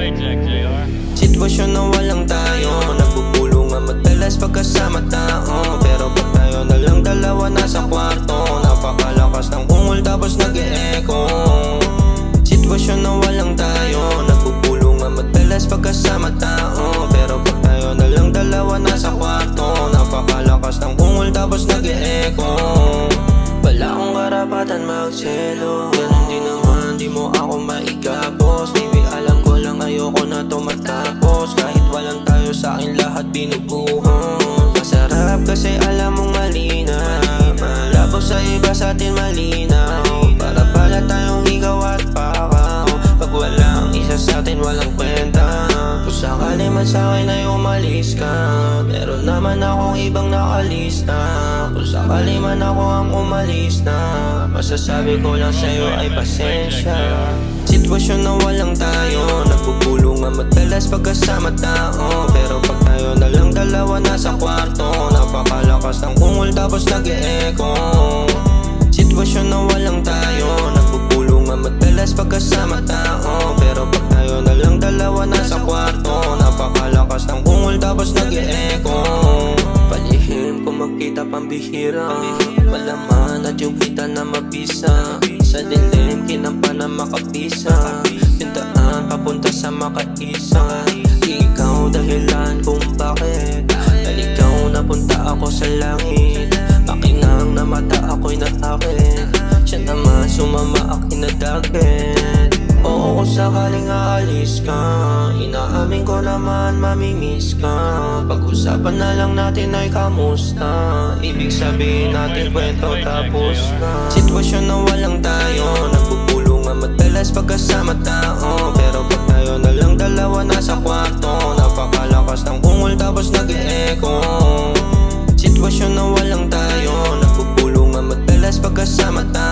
Okay, Jack JR. Sitwasyon na walang tayo, nagpupulungan madalas pagkasama tao. Pero pag tayo na lang dalawa nasa kwarto, napakalakas ng ungol tapos nag-e-echo. Sitwasyon na walang tayo, nagpupulungan madalas pagkasama tao. Pero pag tayo na lang dalawa nasa kwarto, napakalakas ng ungol tapos nag-e-echo. Wala akong karapatan magselo, ganun din naman di mo ako maigapos. Baby alam ko lang ayoko na to matapos. Kahit walang tayo sa akin lahat binubuhos. Masarap kasi alam mong malinaw, malabo sa iba sa atin malinaw. Para pala tayong ikaw at pakaw, pag walang isa sa atin walang kwenta. Kung sakali man sa akin ay umalis ka, meron naman akong ibang nakalista. Kung sakali man ako ang umalis na, masasabi ko lang sa'yo ay pasensya. Sitwasyon na walang tayo, nagpupulungan madalas pagkasama tao. Pero pag tayo na lang dalawa nasa kwarto, napakalakas ng ungol tapos nag-e-echo. Sitwasyon na walang tayo, nagpupulungan madalas pagkasama tao. Pero pag tayo na lang dalawa nasa kwarto, napakalakas ng ungol tapos nag-e-echo. Palihim kung magkita pambihira, malaman at yung kita na mabisa. Sa dilim kinampa na makapisa, pintaan papunta sa makaisa. Ikaw dahilan kung bakit ikaw napunta ako sa langit. Pakingang na mata ako'y natakit, siya naman sumama aking nadagit. Oo kung sakaling aalis ka, inaamin ko naman mamimiss ka. Pag-usapan na lang natin ay kamusta, ibig sabihin natin kwento tapos na. Sitwasyon na walang tayo, nagpupulungan madalas pagkasama tao. Pero pag tayo na lang dalawa nasa kwarto, napakalakas ng ungol tapos nag-e-echo. Sitwasyon na walang tayo, nagpupulungan madalas pagkasama tao.